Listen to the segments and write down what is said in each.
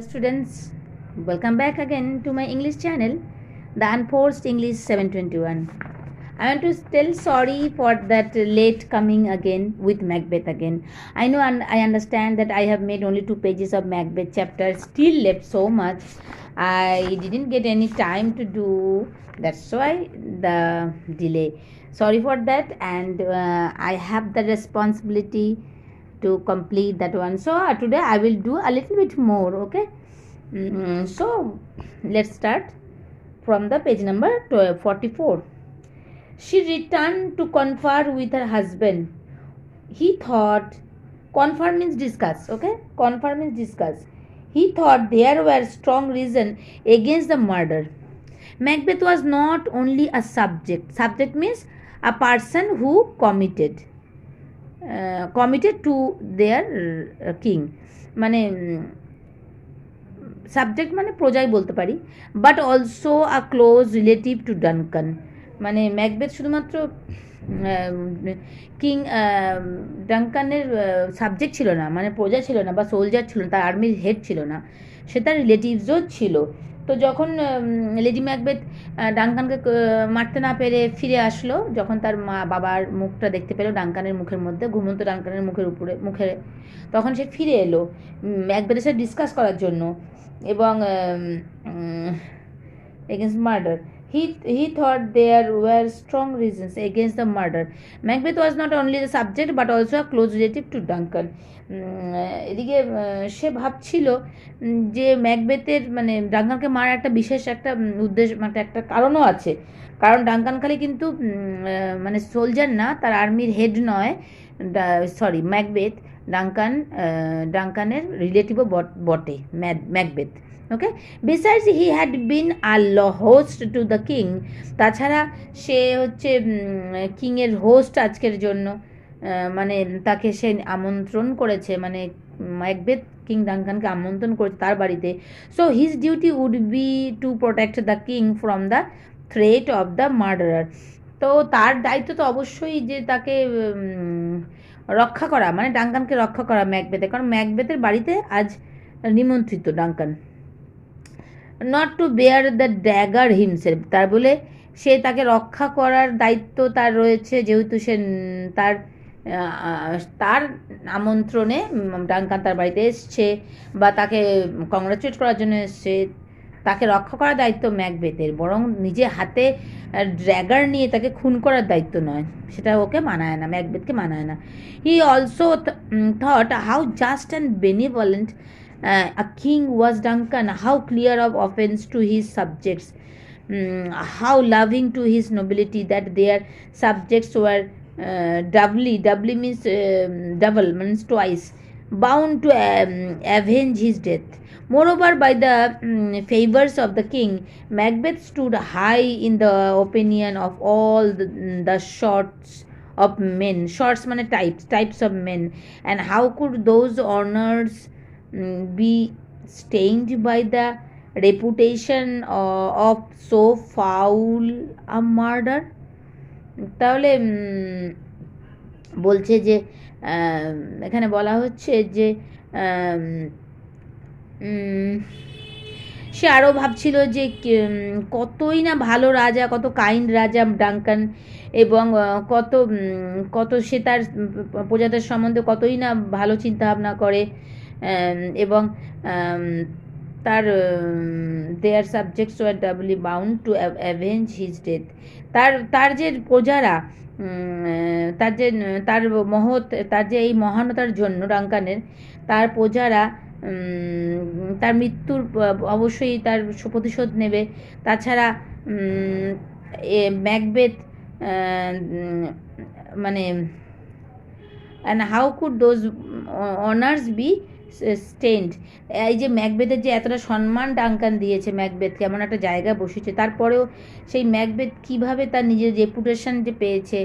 Students, welcome back again to my English channel, the Unforced English 721. I want to tell sorry for that late coming again with Macbeth again. I know and I understand that I have made only 2 pages of Macbeth chapter, still left so much. I didn't get any time to do, that's why the delay. Sorry for that, and I have the responsibility to complete that one. So today I will do a little bit more. Okay. So let's start from the page number 44. She returned to confer with her husband. He thought, confer means discuss. Okay, confer means discuss. He thought there were strong reasons against the murder. Macbeth was not only a subject. Subject means a person who committed to their king, মানে subject মানে প্রজাই বলতে পারি, but also a close relative to Duncan. মানে Macbeth শুধুমাত্র king ডানকানের subject ছিল না, মানে প্রজা ছিল না বা সোলজার ছিল না, তার আর্মির হেড ছিল না, সে তার রিলেটিভসও ছিল। তো যখন লেডি ম্যাকবেথ ডানকানকে মারতে না পেরে ফিরে আসলো, যখন তার মা বাবার মুখটা দেখতে পেলো ডানকানের মুখের মধ্যে, ঘুমন্ত ডানকানের মুখে, তখন সে ফিরে এলো ম্যাকবেথের সাথে ডিসকাস করার জন্য এবং against murder. He thought there were strong reasons against the murder. Macbeth was not only the subject but also a close relative to Duncan. এদিকে সে ভাবছিল যে ম্যাকবেথের মানে ডাঙ্কানকে মারার একটা বিশেষ একটা উদ্দেশ্য, মানে একটা কারণও আছে। কারণ ডাঙ্কান খালি কিন্তু মানে সোলজার না, তার আর্মির হেড নয়, সরি ম্যাকবেথ ডাঙ্কানের রিলেটিভও বটে Macbeth. Okay, besides he had been a host to the king. তাছাড়া সে হচ্ছে কিংয়ের হোস্ট আজকের জন্য, মানে তাকে সে আমন্ত্রণ করেছে, মানে ম্যাকবেথ কিং ডাঙ্কানকে আমন্ত্রণ করেছে তার বাড়িতে। So his duty would be to protect the king from the threat of the murderer. তো তার দায়িত্ব তো অবশ্যই যে তাকে রক্ষা করা, মানে ডাঙ্কানকে রক্ষা করা ম্যাকবেথের, কারণ ম্যাকবেথের বাড়িতে আজ নিমন্ত্রিত Duncan. Not to bear the dagger himself, তার বলে সে তাকে রক্ষা করার দায়িত্ব তার রয়েছে, যেহেতু সে তার আমন্ত্রণে ডাঙ্কান তার বাড়িতে এসছে বা তাকে কংগ্রাচুলেট করার জন্য এসছে, তাকে রক্ষা করার দায়িত্ব ম্যাকবেথের, বরং নিজে হাতে ড্র্যাগার নিয়ে তাকে খুন করার দায়িত্ব নয়, সেটা ওকে মানায় না, ম্যাকবেথকে মানায় না। He also thought how just and benevolent a king was Duncan, how clear of offense to his subjects, how loving to his nobility that their subjects were doubly means double means twice bound to avenge his death. Moreover, by the favors of the king, Macbeth stood high in the opinion of all the sorts of men. Sorts মানে types of men, and how could those honors be stained by the reputation of so foul a murder? তাহলে বলছে যে এখানে বলা হচ্ছে যে সে আরও ভাবছিল যে কতই না ভালো রাজা, কত কাইন্ড রাজা ডাঙ্কান, এবং কত সে তার প্রজাদের সম্বন্ধে কতই না ভালো চিন্তা ভাবনা করে, এবং তার their subjects were doubly bound to avenge his death. তার যে প্রজারা, তার যে এই মহানতার জন্য ডাঙ্কানের, তার প্রজারা তার মৃত্যুর অবশ্যই তার প্রতিশোধ নেবে। তাছাড়া ম্যাকবেথ মানে and how could those honours be stained, এই যে ম্যাকবেথের যে এতটা সম্মান ডাঙ্কান দিয়েছে ম্যাকবেথকে, এমন একটা জায়গায় বসেছে, তারপরেও সেই ম্যাকবেথ কীভাবে তার নিজের রেপুটেশন যে পেয়েছে,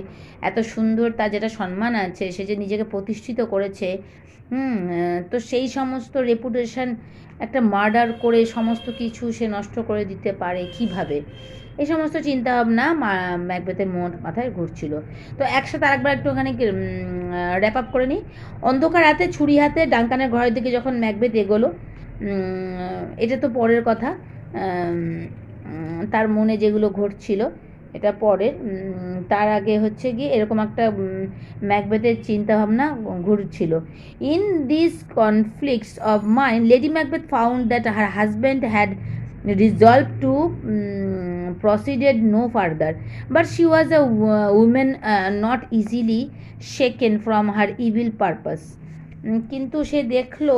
এত সুন্দর তার যেটা সম্মান আছে, সে যে নিজেকে প্রতিষ্ঠিত করেছে, তো সেই সমস্ত রেপুটেশন একটা মার্ডার করে সমস্ত কিছু সে নষ্ট করে দিতে পারে কিভাবে, এই সমস্ত চিন্তাভাবনা ম্যাকবেথের মাথায় ঘুরছিল। তো একসাথে আরেকবার একটু ওখানে র্যাপ আপ করে নিই। অন্ধকার রাতে ছুরি হাতে ডাঙ্কানের ঘরের দিকে যখন ম্যাকবেথ এগোলো, এটা তো পরের কথা, তার মনে যেগুলো ঘটছিল এটা পরের। তার আগে হচ্ছে গিয়ে এরকম একটা ম্যাকবেথের চিন্তাভাবনা ঘুরছিল। In this conflicts of mind lady Macbeth found that her husband had resolved to proceeded no further, but she was a woman not easily shaken from her evil purpose. কিন্তু সে দেখলো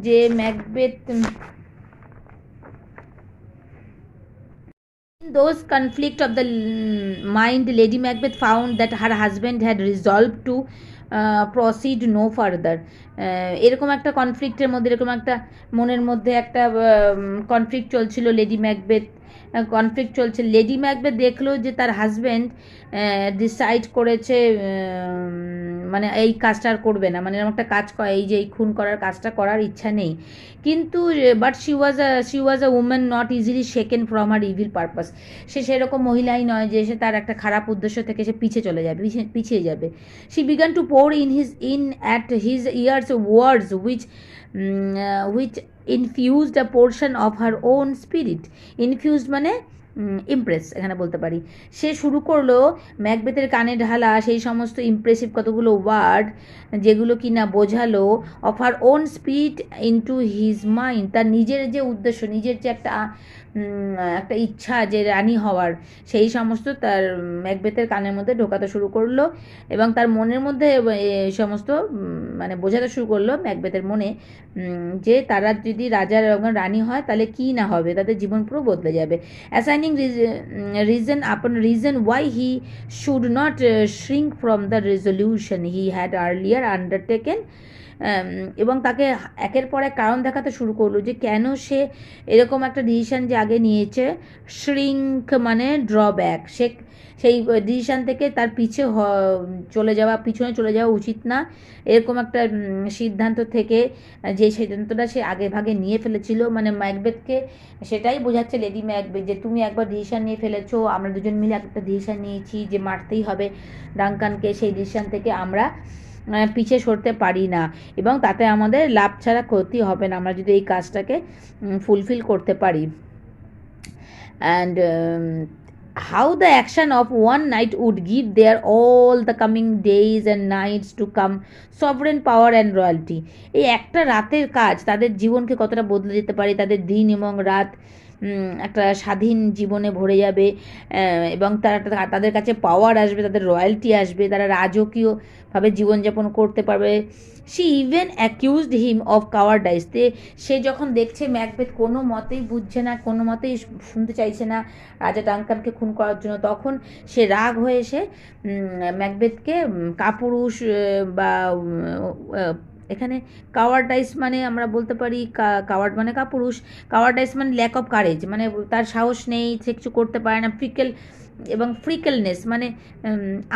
যে Macbeth in those conflict of the mind, Lady Macbeth found that her husband had resolved to proceed no further. এরকম একটা কনফ্লিক্টের মধ্যে, এরকম একটা মনের মধ্যে একটা কনফ্লিক্ট চলছিল। লেডি ম্যাকবেথ দেখলো যে তার হাজব্যান্ড ডিসাইড করেছে মানে এই কাজটা আর করবে না, মানে এরকম একটা কাজ করে, এই যে এই খুন করার কাজটা করার ইচ্ছা নেই। কিন্তু but she was a woman not easily shaken from her evil purpose. সে সেরকম মহিলাই নয় যে সে তার একটা খারাপ উদ্দেশ্য থেকে সে পিছিয়ে যাবে। She began to poor in at his years words which infused a portion of her own spirit. Infused মানে ইমপ্রেস এখানে বলতে পারি। সে শুরু করলো ম্যাকবেথের কানে ঢালা সেই সমস্ত ইমপ্রেসিভ কতগুলো ওয়ার্ড যেগুলো কি না বোঝালো of her own spirit into his mind. তার নিজের যে উদ্দেশ্য, নিজের যে একটা ইচ্ছা যে রানী হওয়ার, সেই সমস্ত তার ম্যাকবেথের কানের মধ্যে ঢোকাতে শুরু করলো এবং তার মনের মধ্যে সমস্ত মানে বোঝাতে শুরু করলো ম্যাকবেথের মনে যে তারা যদি রাজার এবং রানী হয় তাহলে কি না হবে, তাদের জীবন পুরো বদলে যাবে। Assigning reason why he should not shrink from the resolution he had earlier undertaken, এবং তাকে একের পর এক কারণ দেখাতে শুরু করলো যে কেন সে এরকম একটা ডিসিশান যে আগে নিয়েছে। শ্রিঙ্ক মানে ড্রব্যাক, সে সেই ডিসিশান থেকে তার পিছনে চলে যাওয়া উচিত না, এরকম একটা সিদ্ধান্ত থেকে যে সিদ্ধান্তটা সে আগে ভাগে নিয়ে ফেলেছিল। মানে ম্যাকবেথকে সেটাই বোঝাচ্ছে লেডি ম্যাকবেথ যে তুমি একবার ডিসিশান নিয়ে ফেলেছো, আমরা দুজন মিলে একটা ডিসিশান নিয়েছি যে মারতেই হবে ডাঙ্কানকে, সেই ডিসিশান থেকে আমরা পিছিয়ে সরতে পারি না এবং তাতে আমাদের লাভ ছাড়া ক্ষতি হবে না আমরা যদি এই কাজটাকে ফুলফিল করতে পারি। And how the action of one night would give their all the coming days and nights to come sovereign power and royalty. এই একটা রাতের কাজ তাদের জীবনকে কতটা বদলে যেতে পারে, তাদের দিন এবং রাত একটা স্বাধীন জীবনে ভরে যাবে এবং তাদের কাছে পাওয়ার আসবে, তাদের রয়্যালটি আসবে, তারা রাজকীয়ভাবে জীবনযাপন করতে পারবে। She even accused him of cowardice. সে যখন দেখছে ম্যাকবেথ কোনো মতেই বুঝছে না, কোনো মতেই শুনতে চাইছে না রাজা ডাঙ্কানকে খুন করার জন্য, তখন সে রাগ হয়ে এসে ম্যাকবেথকে কাপুরুষ বা এখানে কাওয়ার্ডাইস মানে আমরা বলতে পারি কাওয়ার্ড মানে কাপুরুষ, কাওয়ার্ডাইস মানে ল্যাক অফ কারেজ, মানে তার সাহস নেই, সে কিছু করতে পারে না। ফ্রিকেলনেস মানে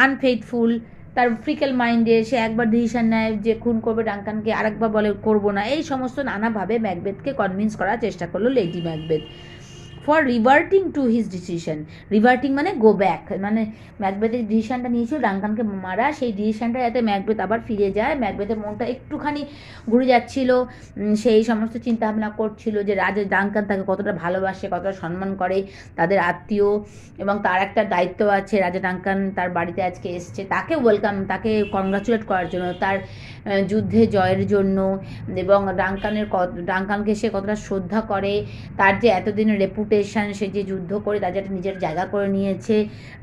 আনফেইথফুল, তার ফ্রিকেল মাইন্ডে সে একবার ডিসিশন নেয় যে খুন করবে ডাঙ্কানকে, আরেকবার বলে করবো না। এই সমস্ত নানাভাবে ম্যাকবেথকে কনভিন্স করার চেষ্টা করলো Lady Macbeth for reverting to his decision. Reverting মানে গো ব্যাক, মানে ম্যাকবেথের ডিসিশনটা নিয়েছিল ডাঙ্কানকে মারা, সেই ডিসিশনটা যাতে ম্যাকবেথ আবার ফিরে যায়। ম্যাকবেথের মনটা একটুখানি ঘুরে যাচ্ছিল, সেই সমস্ত চিন্তাভাবনা করছিল যে রাজা ডাঙ্কান তাকে কতটা ভালোবাসে, কতটা সম্মান করে, তাদের আত্মীয়, এবং তার একটা দায়িত্ব আছে। রাজা ডাঙ্কান তার বাড়িতে আজকে এসছে তাকে তাকে কংগ্রাচুলেট করার জন্য, তার যুদ্ধে জয়ের জন্য, এবং ডাঙ্কানকে সে কতটা শ্রদ্ধা করে, তার যে এতদিনের রেপুটেশন, সে যে যুদ্ধ করে তার যে একটা নিজের জায়গা করে নিয়েছে,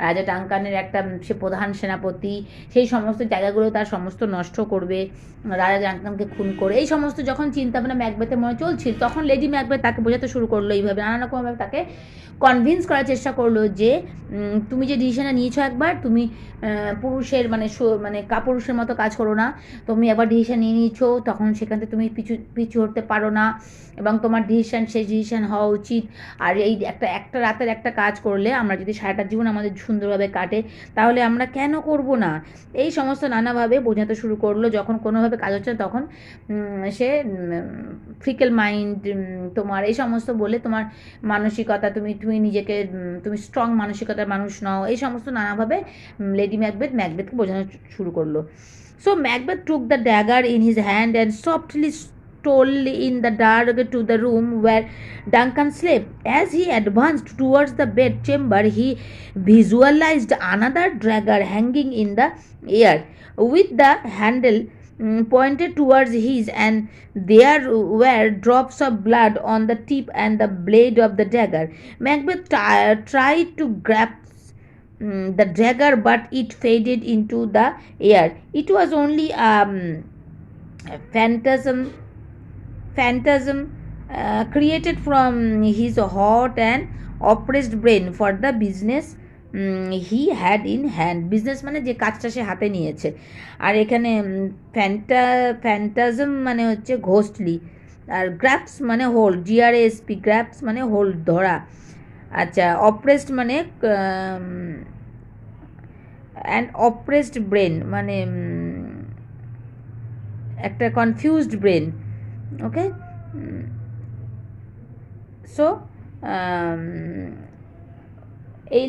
রাজা ডাঙ্কানের একটা সে প্রধান সেনাপতি, সেই সমস্ত জায়গাগুলো তার সমস্ত নষ্ট করবে রাজা ডাঙ্কানকে খুন করে। এই সমস্ত যখন চিন্তাভাবনা ম্যাকবেথের মনে চলছিল, তখন লেডি ম্যাকবেথ তাকে বোঝাতে শুরু করলো এইভাবে, নানা রকমভাবে তাকে কনভিন্স করার চেষ্টা করলো যে তুমি যে ডিসিশনটা নিয়েছো একবার, তুমি পুরুষের মানে কাপুরুষের মতো কাজ করো না, তুমি একবার ডিসিশন নিয়ে নিয়েছো, তখন সেখান থেকে তুমি পিছু হতে পারো না, এবং তোমার ডিসিশন সেই ডিসিশন হওয়া উচিত। আর এই একটা রাতের একটা কাজ করলে আমরা যদি সারাটা জীবন আমাদের সুন্দরভাবে কাটে, তাহলে আমরা কেন করব না। এই সমস্ত নানাভাবে বোঝাতে শুরু করলো। যখন কোনোভাবে কাজ হচ্ছে না তখন সে ফ্রিকেল মাইন্ড তোমার, এই সমস্ত বলে তোমার মানসিকতা, তুমি নিজেকে তুমি স্ট্রং মানসিকতার মানুষ নও, এই সমস্ত নানাভাবে লেডি ম্যাকবেথকে বোঝানো শুরু করলো। So Macbeth took the dagger in his hand and softly stole in the dark to the room where Duncan slept. As he advanced towards the bed chamber, he visualized another dagger hanging in the air, with the handle pointed towards his, and there were drops of blood on the tip and the blade of the dagger. Macbeth tried to grasp the dagger, but it faded into the air. It was only phantasm created from his hot and oppressed brain for the business he had in hand. Business মানে যে কাজটা সে হাতে নিয়েছে। আর এখানে ফ্যান্টাজম মানে হচ্ছে ঘোস্টলি, আর গ্র্যাপস মানে hold, GRASP, গ্র্যাপস মানে হোল্ড, ধরা। আচ্ছা, অপ্রেসড মানে অ্যান্ড অপ্রেসড ব্রেন মানে একটা কনফিউজড ব্রেন। ওকে, সো এই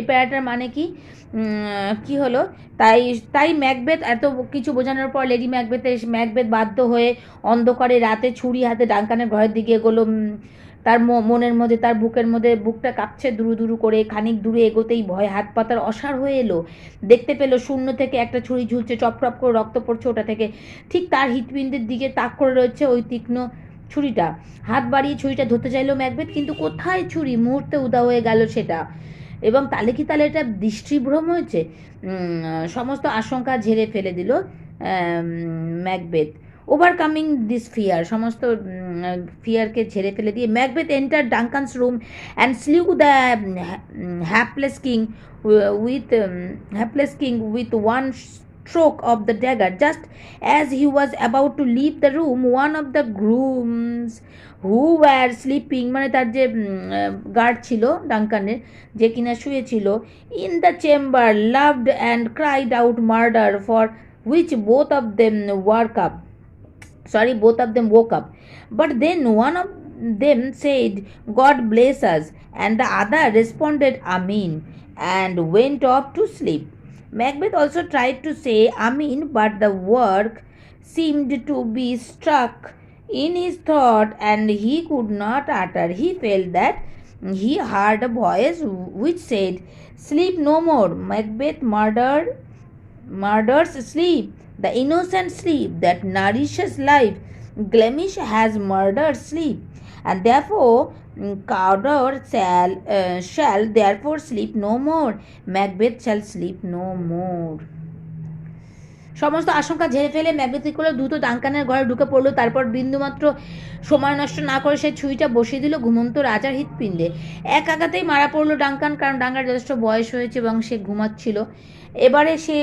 প্যারাটার মানে কি হলো, তাই ম্যাকবেথ এত কিছু বোঝানোর পর ম্যাকবেথ বাধ্য হয়ে অন্ধকারে রাতে ছুরি হাতে ডাঙ্কানের ঘরের দিকে এগোলো। তার মনের মধ্যে, তার বুকের মধ্যে বুকটা কাঁপছে দুরু দুরু করে। খানিক দূরে এগোতেই ভয় হাত পাতার অসাড় হয়ে এলো। দেখতে পেল শূন্য থেকে একটা ছুরি ঝুলছে, চপটপ করে রক্ত পড়ছে ওটা থেকে। ঠিক তার হৃৎপিণ্ডের দিকে তাক করে রয়েছে ওই তীক্ষ্ণ ছুরিটা। হাত বাড়িয়ে ছুরিটা ধরতে চাইলো ম্যাকবেথ, কিন্তু কোথায় ছুরি, মুহূর্তে উদা হয়ে গেল সেটা। এবং তাহলে এটা দৃষ্টিভ্রম হয়েছে। সমস্ত আশঙ্কা ঝেড়ে ফেলে দিল ম্যাকবেথ। ওভারকামিং দিস ফিয়ার, সমস্ত ফিয়ারকে ঝেড়ে ফেলে দিয়ে Macbeth enter Duncan's room and slew the hapless king with one stroke of the dagger. Just as he was about to leave the room, one of the grooms who were sleeping, মানে তার যে guard ছিল ডাঙ্কানের, যে কিনা শুয়েছিল, in the chamber laughed and cried out murder, for which both of them woke up. But then one of them said, God bless us, and the other responded, Amen, and went off to sleep. Macbeth also tried to say Amen, but the word seemed to be stuck in his throat and he could not utter. He felt that he heard a voice which said, Sleep no more. Macbeth murders sleep, the innocent sleep that nourishes life. Glemish has murdered sleep, and therefore Cawdor shall therefore sleep no more. Macbeth shall sleep no more. সমস্ত আশঙ্কা ঝেড়ে ফেলে Macbeth কি করলো, দ্রুত ডাঙ্কানের ঘরে ঢুকে পড়লো। তারপর বিন্দুমাত্র সময় নষ্ট না করে সে ছুরিটা বসিয়ে দিল ঘুমন্ত রাজার হৃৎপিণ্ডে। এক আঘাতেই মারা পড়লো ডাঙ্কান, কারণ ডাঙ্কার যথেষ্ট বয়স হয়েছে এবং সে ঘুমাচ্ছিল। এবারে সে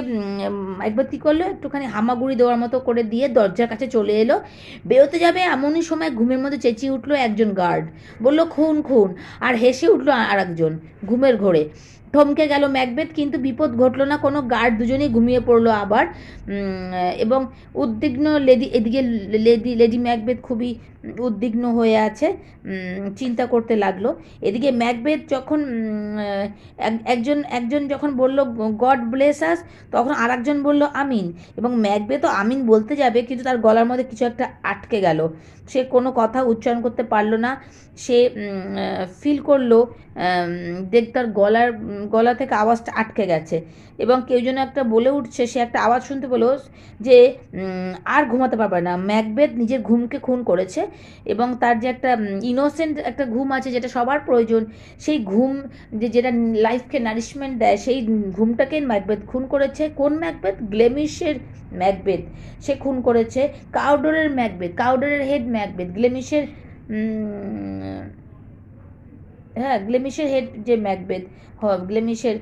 একবার কী করলো, একটুখানি হামাগুড়ি দেওয়ার মতো করে দিয়ে দরজার কাছে চলে এলো। বেরোতে যাবে এমনই সময় ঘুমের মধ্যে চেঁচিয়ে উঠলো একজন গার্ড, বলল খুন খুন, আর হেসে উঠলো আর একজন ঘুমের ঘোরে। থমকে গেল ম্যাকবেথ, কিন্তু বিপদ ঘটল না কোনো। গার্ড দুজনেই ঘুমিয়ে পড়লো আবার। এবং উদ্বিগ্ন লেডি ম্যাকবেথ খুবই উদ্বিগ্ন হয়ে আছে, চিন্তা করতে লাগলো। এদিকে ম্যাকবেথ যখন একজন যখন বলল গড ব্লেস আস, তখন আর একজন বলল আমিন। এবং ম্যাকবেথও আমিন বলতে যাবে, কিন্তু তার গলার মধ্যে কিছু একটা আটকে গেল। সে কোনো কথা উচ্চারণ করতে পারল না। সে ফিল করলো তার গলা থেকে আওয়াজটা আটকে গেছে, এবং কেউ যেন একটা বলে উঠছে। সে একটা আওয়াজ শুনতে পেলো যে আর ঘুমাতে পারবে না। ম্যাকবেথ নিজের ঘুমকে খুন করেছে, এবং তার যে একটা ইনোসেন্ট একটা ঘুম আছে যেটা সবার প্রয়োজন, সেই ঘুম যেটা লাইফকে নারিশমেন্ট দেয়, সেই ঘুমটাকে ম্যাকবেথ খুন করেছে। কোন ম্যাকবেথ? গ্লেমিশের ম্যাকবেথ সে খুন করেছে। কাউডরের হেড ম্যাকবেথ, গ্লেমিশের হেড যে ম্যাকবেথ, গ্লেমিশের,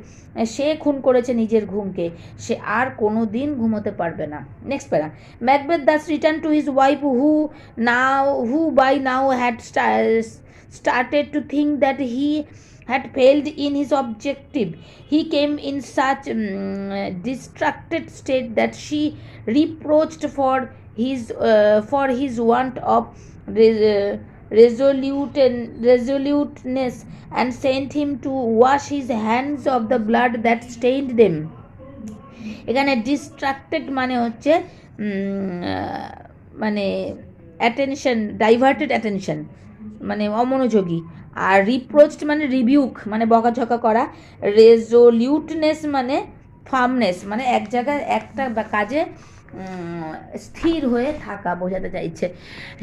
সে খুন করেছে নিজের ঘুমকে। সে আর কোনো দিন ঘুমোতে পারবে না। নেক্সট প্যারা। Macbeth Das return to his wife who by now had started to think that he had failed in his objective. He came in such distracted state that she reproached for his want of resoluteness and sent him to wash his hands of the blood that stained them. এখানে distracted মানে হচ্ছে মানে attention, diverted attention মানে অমনোযোগী, আর রিপ্রোচড মানে rebuke মানে বকাঝকা করা, রেজলিউটনেস মানে ফার্মনেস মানে এক জায়গায় একটা কাজে স্থির হয়ে থাকা বোঝাতে চাইছে।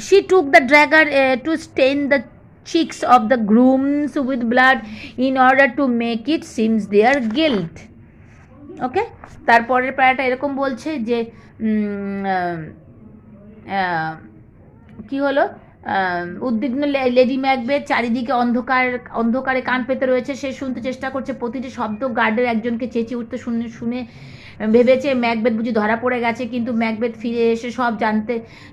She took the dagger to stain the cheeks of the grooms with blood in order to make it seems their guilt. ওকে, তারপরের প্যারাটা এরকম বলছে যে কি হলো, উদ্বিগ্ন লেডি ম্যাকবেথ চারিদিকে অন্ধকারে কান পেতে রয়েছে, সে শুনতে চেষ্টা করছে প্রতিটি শব্দ। গার্ডের একজনকে চেঁচিয়ে উঠতে শুনে ভেবেছে ম্যাকবেথ বুঝি ধরা পড়ে গেছে, কিন্তু ম্যাকবেথ ফিরে এসে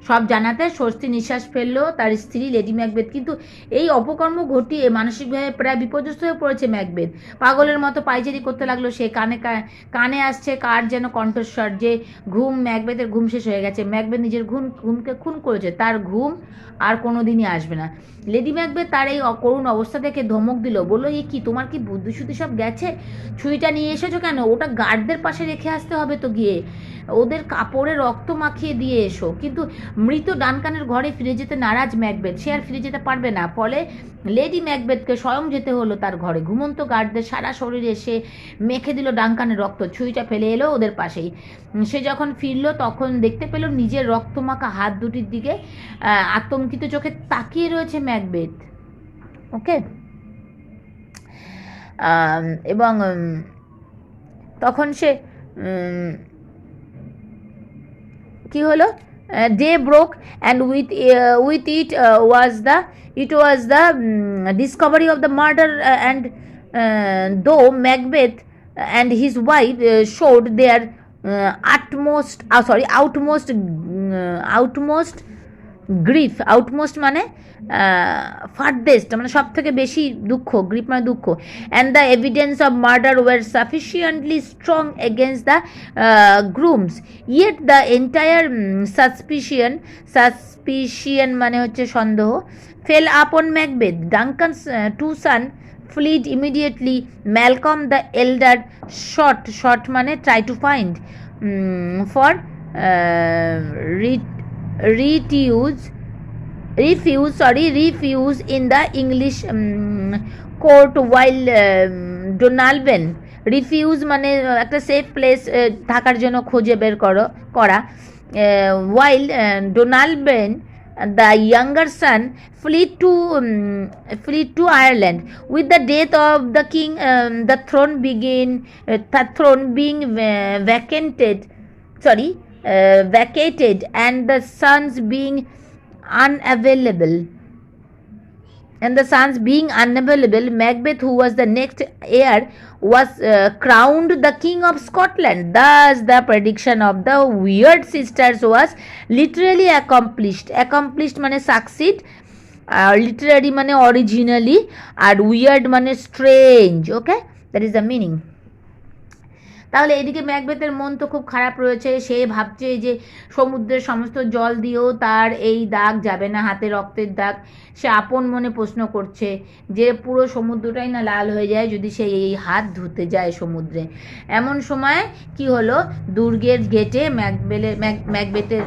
সব জানাতে স্বস্তি নিঃশ্বাস ফেললো তার স্ত্রী লেডি ম্যাকবেথ। কিন্তু এই অপকর্ম ঘটিয়ে মানসিকভাবে প্রায় বিপর্যস্ত হয়ে পড়েছে ম্যাকবেথ। পাগলের মতো পায়চারি করতে লাগলো সে, কানে আসছে কার যেন কণ্ঠস্বর যে ম্যাকবেথের ঘুম শেষ হয়ে গেছে, ম্যাকবেথ নিজের ঘুমকে খুন করেছে, তার ঘুম আর কোনো দিনই আসবে না। লেডি ম্যাকবেথ তার এই করুণ অবস্থা দেখে ধমক দিল, বললো এ কি, তোমার কি বুদ্ধিশুদ্ধি সব গেছে? ছুরিটা নিয়ে এসেছো কেন? ওটা গার্ডদের পাশে রেখে আসতে হবে তো, গিয়ে ওদের কাপড়ে রক্ত মাখিয়ে দিয়ে এসো। কিন্তু মৃত ডানকানের ঘরে ফিরে যেতে নারাজ ম্যাকবেথ, সে আর ফিরে যেতে পারবে না। ফলে লেডি ম্যাকবেথকে স্বয়ং যেতে হলো তার ঘরে। ঘুমন্ত গার্ডদের সারা শরীরে সে মেখে দিল ডানকানের রক্ত, ছুরিটা ফেলে এলো ওদের পাশেই। সে যখন ফিরল তখন দেখতে পেল নিজের রক্তমাখা হাত দুটির দিকে আতঙ্কিত চোখে তাকিয়ে রয়েছে ম্যাকবেথ। ওকে, এবং তখন সে কি হলো, day broke and with it was the discovery of the murder and though Macbeth and his wife showed their outmost grief. Outmost মানে ফার্দেস্ট মানে সব থেকে বেশি দুঃখ, গ্রিফ মানে দুঃখ। And the evidence of murder were sufficiently strong against the grooms, yet the entire suspicion মানে হচ্ছে সন্দেহ, fell upon Macbeth. Duncan's two sons fled immediately. Malcolm the elder shot মানে try to find for refuse in the English court, while Donalben refuse মানে একটা safe place থাকার জন্য খুঁজে বের করা, while Donalben the younger son fled to Ireland. With the death of the king, the throne being vacated and the sons being unavailable, Macbeth, who was the next heir, was crowned the king of Scotland. Thus the prediction of the weird sisters was literally accomplished. মানে succeed, literary মানে originally, আর weird মানে strange. Okay, that is the meaning. তাহলে এদিকে ম্যাকবেথের মন তো খুব খারাপ রয়েছে, সে ভাবছে যে সমুদ্রের সমস্ত জল দিয়েও তার এই দাগ যাবে না, হাতে রক্তের দাগ। সে আপন মনে প্রশ্ন করছে যে পুরো সমুদ্রটাই না লাল হয়ে যায় যদি সে এই হাত ধুতে যায় সমুদ্রে। এমন সময় কি হলো, দুর্গের গেটে ম্যাকবেথের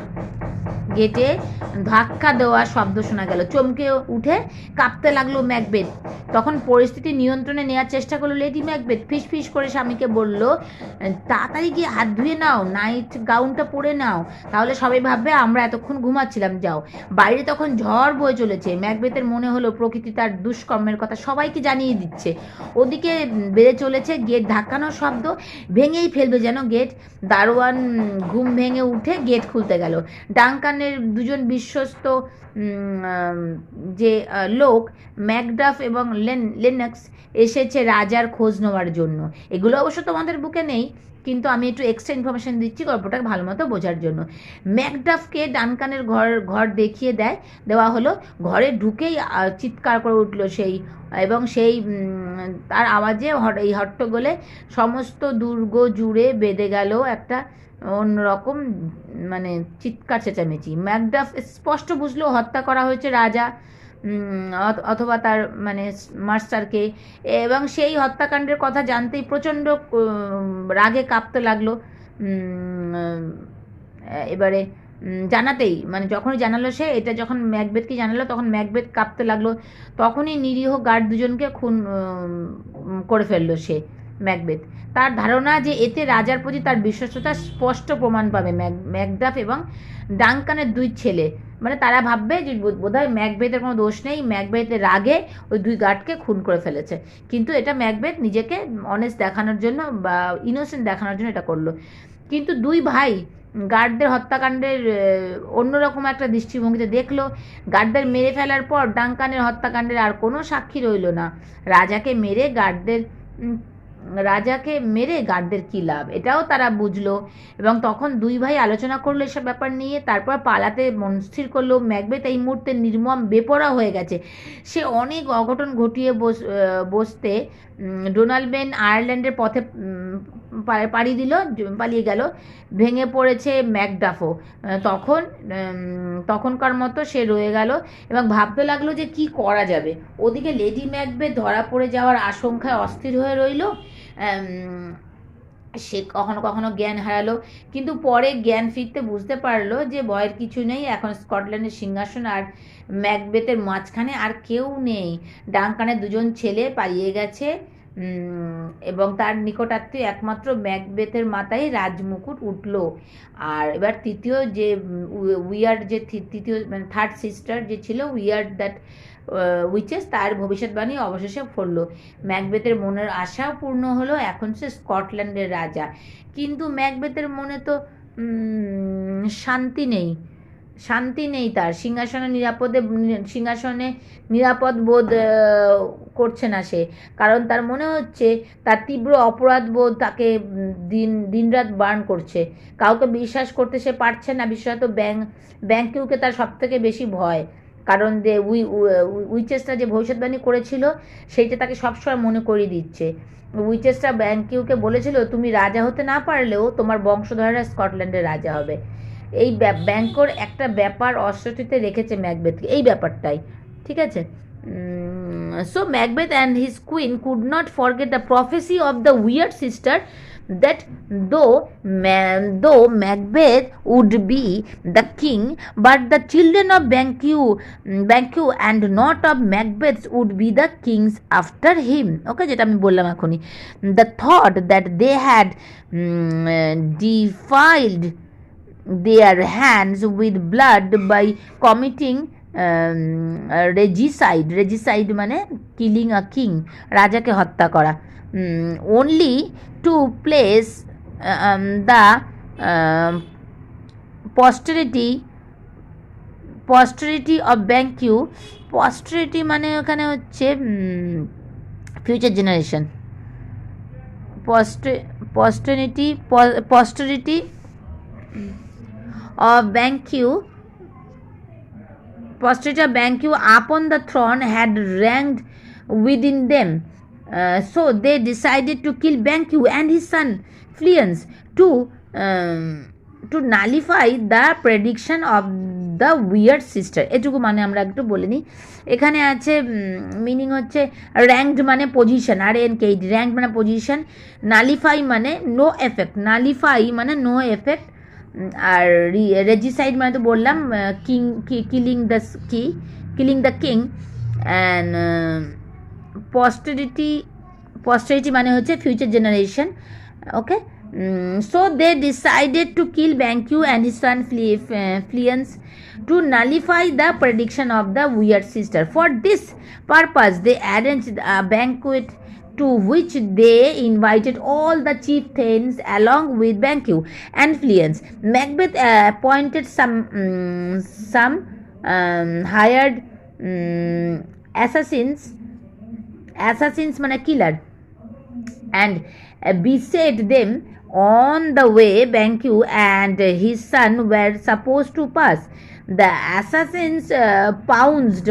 গেটে ধাক্কা দেওয়ার শব্দ শোনা গেল। চমকে উঠে কাঁপতে লাগলো ম্যাকবেথ। তখন পরিস্থিতি নিয়ন্ত্রণে নেওয়ার চেষ্টা করলো লেডি ম্যাকবেথ। ফিস করে স্বামীকে বলল, তাড়াতাড়ি গিয়ে হাত ধুয়ে নাও, নাইট গাউনটা পরে নাও, তাহলে সবাই ভাববে আমরা এতক্ষণ ঘুমাচ্ছিলাম, যাও। বাইরে তখন ঝড় বয়ে চলেছে। ম্যাকবেথের মনে হলো প্রকৃতি তার দুষ্কর্মের কথা সবাইকে জানিয়ে দিচ্ছে। ওদিকে বেড়ে চলেছে গেট ধাক্কানোর শব্দ, ভেঙেই ফেলবে যেন গেট। দারোয়ান ঘুম ভেঙে উঠে গেট খুলতে গেল। ডানকানের দুজন বিশ্বস্ত যে লোক ম্যাকডাফ এবং লেনক্স এসেছে রাজার খোঁজ নেওয়ার জন্য। এগুলো অবশ্য তোমাদের বুকে নেই, কিন্তু আমি একটু এক্সট্রা ইনফরমেশন দিচ্ছি গল্পটাকে ভালো মতো বোঝার জন্য। ম্যাকডাফকে ডানকানের ঘর দেখিয়ে দেওয়া হলো। ঘরে ঢুকেই চিৎকার করে উঠল সেই, এবং সেই তার আওয়াজে এই হট্টগোলে সমস্ত দুর্গ জুড়ে বেঁধে গেল একটা অন্যরকম মানে চিৎকার চেঁচামেচি। ম্যাকডাফ স্পষ্ট বুঝলো হত্যা করা হয়েছে রাজা অথবা তার মানে মাস্টারকে, এবং সেই হত্যাকাণ্ডের কথা জানতেই প্রচণ্ড রাগে কাঁপতে লাগলো। এবারে জানাতেই, মানে যখনই জানালো সে এটা, যখন ম্যাকবেথকে জানালো তখন ম্যাকবেথ কাঁপতে লাগলো। তখনই নিরীহ গার্ড দুজনকে খুন করে ফেললো সে, ম্যাকবেথ। তার ধারণা যে এতে রাজার প্রতি তার বিশ্বস্ততার স্পষ্ট প্রমাণ পাবে ম্যাকডাফ এবং ডাঙ্কানের দুই ছেলে। মানে তারা ভাববে যে বোধহয় ম্যাকবেথের কোনো দোষ নেই, ম্যাকবেথের রাগে ওই দুই গার্ডকে খুন করে ফেলেছে, কিন্তু এটা ম্যাকবেথ নিজেকে অনেস্ট দেখানোর জন্য বা ইনোসেন্ট দেখানোর জন্য এটা করলো। কিন্তু দুই ভাই গার্ডদের হত্যাকাণ্ডের অন্যরকম একটা দৃষ্টিভঙ্গিতে দেখলো। গার্ডদের মেরে ফেলার পর ডাঙ্কানের হত্যাকাণ্ডের আর কোনো সাক্ষী রইল না। রাজাকে মেরে গার্ডদের কী লাভ, এটাও তারা বুঝলো। এবং তখন দুই ভাই আলোচনা করলো এসব ব্যাপার নিয়ে, তারপর পালাতে মন স্থির করলো। ম্যাকবেথ এই মুহূর্তে নির্মম বেপরোয়া হয়ে গেছে। সে অনেক অঘটন ঘটিয়ে বসতে ডোনাল্ডবেন আয়ারল্যান্ডের পথে পালিয়ে গেল। ভেঙে পড়েছে ম্যাকডাফও। তখনকার মতো সে রয়ে গেল এবং ভাবতে লাগলো যে কি করা যাবে। ওদিকে লেডি ম্যাকবেথ ধরা পড়ে যাওয়ার আশঙ্কায় অস্থির হয়ে রইল। সে কখনো কখনো জ্ঞান হারালো, কিন্তু পরে জ্ঞান ফিরতে বুঝতে পারলো যে ভয়ের কিছু নেই। এখন স্কটল্যান্ডের সিংহাসন আর ম্যাকবেথের মাঝখানে আর কেউ নেই। ডাঙ্কানের দুজন ছেলে পালিয়ে গেছে এবং তার নিকটাত্মীয় একমাত্র ম্যাকবেথের মাথায় রাজমুকুট উঠল। আর এবার তৃতীয় যে তৃতীয় মানে থার্ড সিস্টার যে ছিল, দ্যাট উইচেস, তার ভবিষ্যৎবাণী অবশেষে ফলল। ম্যাকবেথের মনের আশাও পূর্ণ হলো, এখন সে স্কটল্যান্ডের রাজা। কিন্তু ম্যাকবেথের মনে তো শান্তি নেই তার। সিংহাসনে নিরাপদ বোধ করছে না সে, কারণ তার মনে হচ্ছে তার তীব্র অপরাধ বোধ তাকে দিনরাত বার্ন করছে। কাউকে বিশ্বাস করতে সে পারছে না, বিশেষত ব্যাংকিউকে তার সবথেকে বেশি ভয়, কারণ উইচেসটা যে ভবিষ্যৎবাণী করেছিল সেইটা তাকে সবসময় মনে করিয়ে দিচ্ছে। উইচেসটা ব্যাংকিউকে বলেছিল তুমি রাজা হতে না পারলেও তোমার বংশধরেরা স্কটল্যান্ডের রাজা হবে। এই ব্যাংকর একটা ব্যাপার অস্বস্তিতে রেখেছে ম্যাকবেথকে, এই ব্যাপারটাই, ঠিক আছে। So Macbeth and his queen could not forget the prophecy of the weird sister that though Macbeth would be the king, but the children of Banquo and not of Macbeth would be the kings after him. Okay, যেটা আমি বললাম এখনই। The thought that they had defiled their hands with blood by committing regicide মানে killing a king, রাজাকে হত্যা করা, only to place the posterity of Banquo, posterity মানে ওখানে হচ্ছে future generation, posterity of Banquo upon the throne had ranked within them. So they decided to kill Banquo and his son Fleance to nullify the prediction of the weird sister. এটুকু মানে আমরা একটু বলে নিই। এখানে আছে মিনিং হচ্ছে ranked মানে পজিশন, র্যাঙ্কড মানে পজিশন, নালিফাই মানে নো এফেক্ট, নো এফেক্ট, আর রেজিসাইড মানে তো বললাম killing the king, and posterity মানে হচ্ছে future generation. Okay, so they decided to kill Banquo and his son Fleance to nullify the prediction of the weird sister. For this purpose they arranged a banquet to which they invited all the chieftains along with Banquo and Fleance. Macbeth appointed some hired assassins মানে killer, and beset them on the way Banquo and his son were supposed to pass. The assassins pounced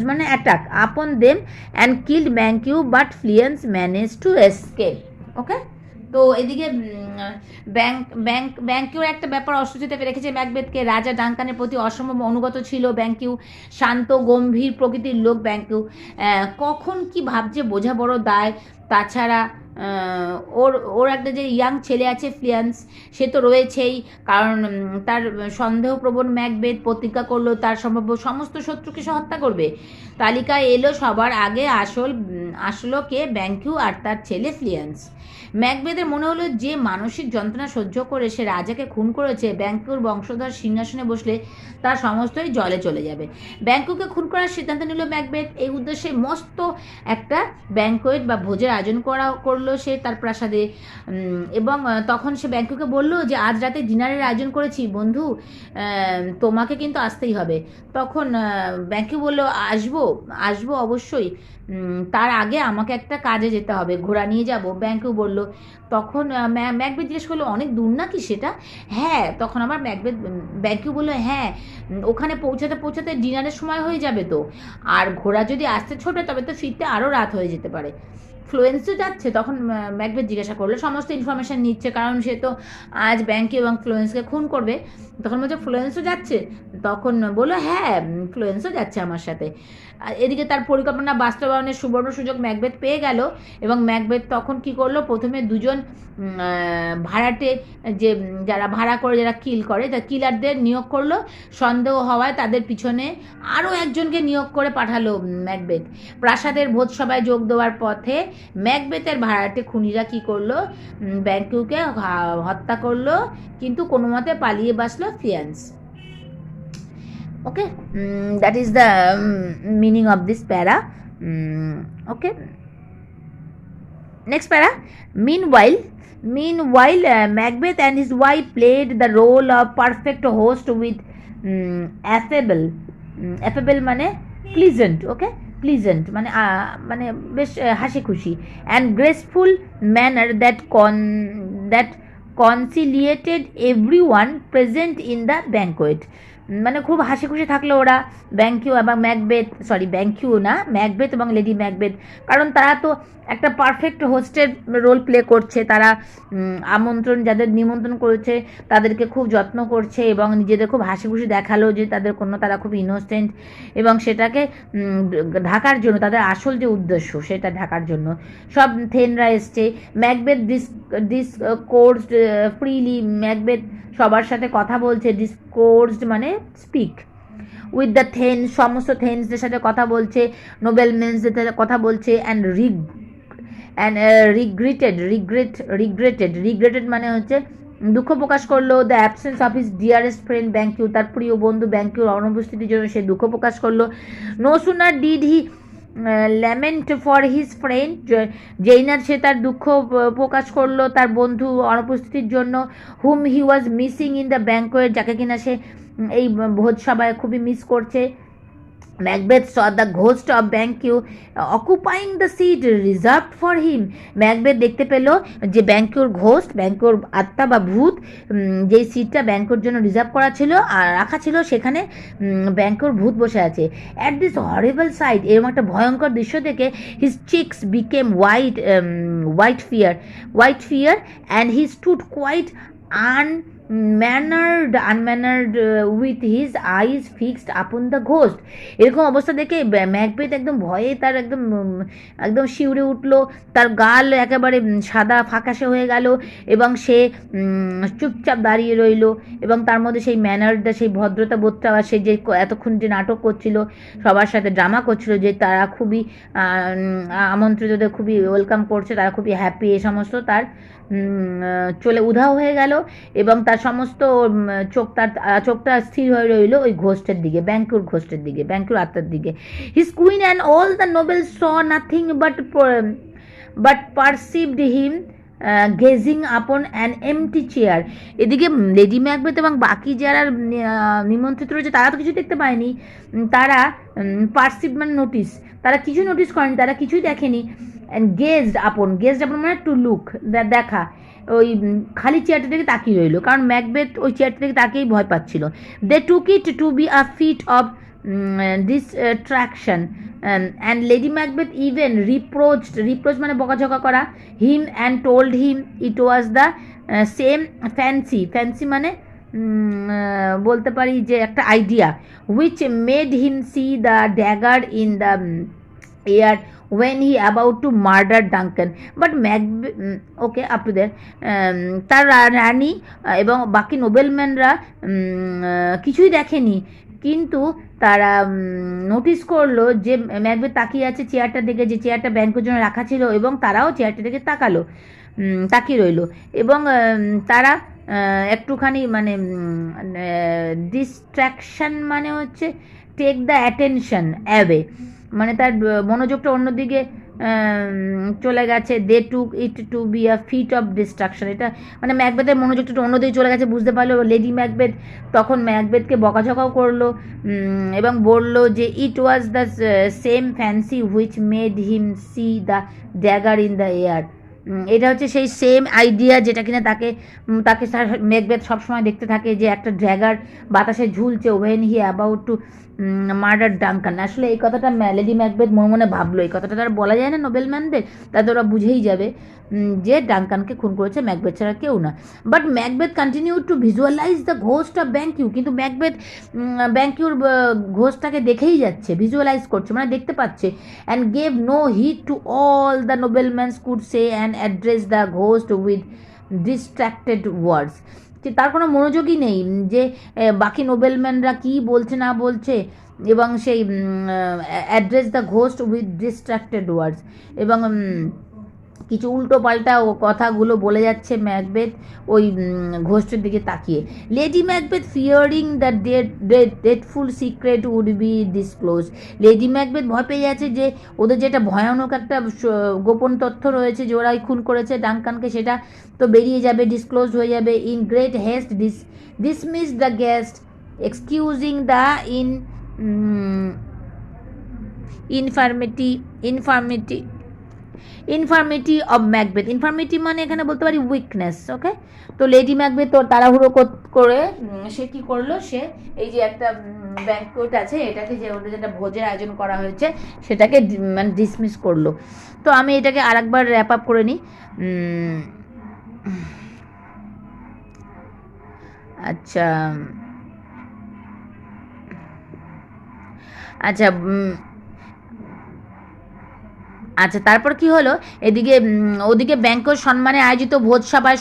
মানে attack upon them and killed Banquo, but Fleance managed to escape. Okay, তো এদিকে ব্যাংকিউর একটা ব্যাপার অস্বস্তিতে রেখেছে ম্যাকবেথকে। রাজা ডাঙ্কানের প্রতি অসম্ভব অনুগত ছিল ব্যাংকিউ, শান্ত গম্ভীর প্রকৃতির লোক ব্যাংকিউ। কখন কি ভাবছে বোঝা বড় দায়। তাছাড়া ওর ওর একটা যে ইয়াং ছেলে আছে ফ্লিয়ান্স, সে তো রয়েছেই, কারণ তার সন্দেহপ্রবণ ম্যাকবেথ প্রতিজ্ঞা করলো তার সম্ভাব্য সমস্ত শত্রুকে সে হত্যা করবে। তালিকায় এলো সবার আগে আসলো কে, ব্যাংকিউ আর তার ছেলে ফ্লিয়ান্স। ম্যাকবেথের মনে হলো যে মানসিক যন্ত্রণা সহ্য করে সে রাজাকে খুন করেছে, ব্যাংকিউর বংশধর সিংহাসনে বসলে তার সমস্তই জলে চলে যাবে। ব্যাংকিউকে খুন করার সিদ্ধান্ত নিল ম্যাকবেথ। এই উদ্দেশ্যে মস্ত একটা ব্যাংকোয়েট বা ভোজের আয়োজন করলো সে তার প্রাসাদে। এবং তখন সে ব্যাংকিউকে বলল যে আজ রাতে ডিনারের আয়োজন করেছি বন্ধু, তোমাকে কিন্তু আসতেই হবে। তখন ব্যাংকিউ বলল আসবো আসবো অবশ্যই, তার আগে আমাকে একটা কাজে যেতে হবে, ঘোড়া নিয়ে যাব। ব্যাংকিউ বলল। তখন ম্যাকবেথ জিজ্ঞেস করলো অনেক দূর নাকি সেটা? হ্যাঁ। তখন আবার ব্যাংকিউ বললো হ্যাঁ, ওখানে পৌঁছাতে পৌঁছাতে ডিনারের সময় হয়ে যাবে তো, আর ঘোড়া যদি আসতে ছোটে তবে তো ফিরতে আরও রাত হয়ে যেতে পারে। ফ্লুয়েন্সও যাচ্ছে? তখন ম্যাকবেথ জিজ্ঞাসা করলো, সমস্ত ইনফরমেশান নিচ্ছে, কারণ সে তো আজ ব্যাংকিউ এবং ফ্লুয়েন্সকে খুন করবে। তখন বলছে ফ্লুয়েন্সও যাচ্ছে? তখন বললো হ্যাঁ, ফ্লুয়েন্সও যাচ্ছে আমার সাথে। এদিকে তার পরিকল্পনা বাস্তবায়নের সুবর্ণ সুযোগ ম্যাকবেথ পেয়ে গেল। এবং ম্যাকবেথ তখন কি করলো, প্রথমে দুজন ভাড়াটে, যে যারা ভাড়া করে যারা কিল করে, তা কিলারদের নিয়োগ করলো। সন্দেহ হওয়ায় তাদের পিছনে আরও একজনকে নিয়োগ করে পাঠালো ম্যাকবেথ। প্রাসাদের ভোজসভায় যোগ দেওয়ার পথে ম্যাকবেথের ভাড়াটে খুনিরা কি করলো, ব্যাংকিউকে হত্যা করলো, কিন্তু কোনো মতে পালিয়ে বাঁচলো ফ্লিয়ান্স। Okay, that is the meaning of this para. Okay, next para. Meanwhile, Macbeth and his wife played the role of perfect host with affable মানে pleasant. Okay, pleasant মানে বেশ হাসি খুশি, and graceful manner that conciliated everyone present in the banquet. মানে খুব হাসি খুশি থাকলো ওরা, ব্যাংকিউ এবং ম্যাকবেথ এবং লেডি ম্যাকবেথ, কারণ তারা তো একটা পারফেক্ট হোস্টের রোল প্লে করছে। তারা যাদের নিমন্ত্রণ করেছে তাদেরকে খুব যত্ন করছে এবং নিজেদের খুব হাসি খুশি দেখালো যে তারা খুব ইনোসেন্ট, এবং সেটাকে ঢাকার জন্য, তাদের আসল যে উদ্দেশ্য সেটা ঢাকার জন্য সব থেনরা এসছে। ম্যাকবেথ ডিসকোর্সড ফ্রিলি, ম্যাকবেথ সবার সাথে কথা বলছে, ডিসকোর্সড মানে স্পিক, উইথ দ্য থেনস, সমস্ত থেনসদের সাথে কথা বলছে, নোবেলমেন্সদের সাথে কথা বলছে, অ্যান্ড রিগ্রেটেড মানে হচ্ছে দুঃখ প্রকাশ করলো, the absence of his dearest friend Banquo, তার প্রিয় বন্ধু ব্যাংকিউর অনুপস্থিতির জন্য সে দুঃখ প্রকাশ করলো। No sooner did he lament for his friend, যেই না সে তার দুঃখ প্রকাশ করলো তার বন্ধু অনুপস্থিতির জন্য, whom he was missing in the banquet, যাকে কিনা সে এই ভোজসভায় খুবই মিস করছে। Macbeth saw the ghost of Banquo occupying the seat reserved for him. Macbeth দেখতে পেল যে ব্যাংকিউর ঘোস্ট, ব্যাংকিউর আত্মা বা ভূত, যেই সিটটা ব্যাংকিউর জন্য রিজার্ভ করা ছিল আর রাখা ছিল, সেখানে ব্যাংকিউর ভূত বসে আছে। অ্যাট দিস হরিবল সাইট, এরকম একটা ভয়ঙ্কর দৃশ্য দেখে his chicks became white fear and he stood quite unmannered with his eyes fixed upon the ghost. এরকম অবস্থা দেখে ম্যাকবেথ একদম ভয়ে তার একদম শিউরে উঠলো, তার গাল একেবারে সাদা ফ্যাকাশে হয়ে গেল এবং সে চুপচাপ দাঁড়িয়ে রইল, এবং তার মধ্যে সেই ম্যানারটা, সেই ভদ্রতা বোধটা, সে যে এতক্ষণ যে নাটক করছিল, সবার সাথে ড্রামা করছিল যে তারা খুবই আমন্ত্রিতদের খুবই ওয়েলকাম করছে, তারা খুবই হ্যাপি, এ সমস্ত তার চলে উধাও হয়ে গেল, এবং তার সমস্ত চোখটা স্থির হয়ে রইল ওই ঘোস্টের দিকে, ব্যাংকিউর ঘোস্টের দিকে, ব্যাংকিউর আত্মার দিকে। His queen and all the nobles saw nothing but perceived him gazing upon an empty chair. এদিকে লেডি ম্যাকবেথ এবং বাকি যারা নিমন্ত্রিত রয়েছে তারা তো কিছু দেখতে পায়নি, তারা পারসিভ মানে নোটিস, তারা কিছু নোটিস করেনি, তারা কিছুই দেখেনি। অ্যান্ড গেজড আপন মানে টু লুক, দেখা, ওই খালি চেয়ারটা থেকে তাকিয়ে রইল, কারণ ম্যাকবেথ ওই চেয়ারটা থেকে তাকিয়েই ভয় পাচ্ছিল। They took it to be a fit of distraction, and Lady Macbeth even reproach মানে বকাঝকা করা him and told him it was the same fancy মানে বলতে পারি যে একটা idea which made him see the dagger in the air when he about to murder Duncan. But okay, up to there. তার রানী এবং বাকি নোবেলম্যানরা কিছুই দেখেনি, কিন্তু তারা নোটিস করলো যে ম্যাকবেথ তাকিয়ে আছে চেয়ারটার দিকে, যে চেয়ারটা ব্যাংকের জন্য রাখা ছিল, এবং তারাও চেয়ারটার দিকে তাকিয়ে রইল, এবং তারা একটুখানি মানে ডিস্ট্র্যাকশন মানে হচ্ছে টেক দ্য অ্যাটেনশন অ্যাওয়ে, মানে তার মনোযোগটা অন্যদিকে চলে গেছে। They took it to be a fit of distraction, এটা মানে ম্যাকবেথের মনোযোগটা অন্যদিকে চলে গেছে বুঝতে পারলো লেডি ম্যাকবেথ। তখন ম্যাকবেথকে বকাঝকাও করলো এবং বলল যে it was the same fancy which made him see the dagger in the air. এটা হচ্ছে সেই সেম আইডিয়া যেটা কিনা তাকে ম্যাকবেথ সবসময় দেখতে থাকে, যে একটা ড্র্যাগার বাতাসে ঝুলছে when he about to murder Duncan. আসলে এই কথাটা লেডি ম্যাকবেথ মনে মনে ভাবলো, এই কথাটা তার বলা যায় না নোবেলম্যানদের, তাতে ওরা বুঝেই যাবে যে ডাঙ্কানকে খুন করেছে ম্যাকবেথ ছাড়া কেউ না। But Macbeth continue to visualise the ghost of Banquo, কিন্তু ম্যাকবেথ ব্যাংকিউর ঘোস্টটাকে দেখেই যাচ্ছে, ভিজুয়ালাইজ করছে মানে দেখতে পাচ্ছে। And gave no heed to all the nobleman's could say and address the ghost with distracted words. তার কোনো মনোযোগই নেই যে বাকি নোবেলম্যানরা কী বলছে না বলছে, এবং সেই address the ghost with distracted words, এবং কিছু উল্টো পাল্টা কথাগুলো বলে যাচ্ছে ম্যাকবেথ ওই ঘোস্টের দিকে তাকিয়ে। Lady Macbeth fearing the dreadful secret would be disclose. Lady Macbeth ভয় পেয়ে যাচ্ছে যে ওদের যেটা ভয়ানক একটা গোপন তথ্য রয়েছে যে ওরাই খুন করেছে ডাঙ্কানকে, সেটা তো বেরিয়ে যাবে, ডিসক্লোজ হয়ে যাবে। In great haste dismiss the guest excusing the infirmity of Macbeth. Infirmity মানে এখানে বলতে পারি উইকনেস। ওকে, তো লেডি ম্যাকবেথ তো তাড়াহুড়ো করে সে কী করলো, সে এই যে একটা ব্যাংকোয়েট আছে, এটাকে যে ওদের যেটা ভোজের আয়োজন করা হয়েছে সেটাকে মানে ডিসমিস করলো। তো আমি এটাকে আরেকবার র্যাপ আপ করে নিই। আচ্ছা আচ্ছা আচ্ছা, তারপর কি হলো, ওদিকে ব্যাংকের সম্মানে আয়োজিত ভোজসভায়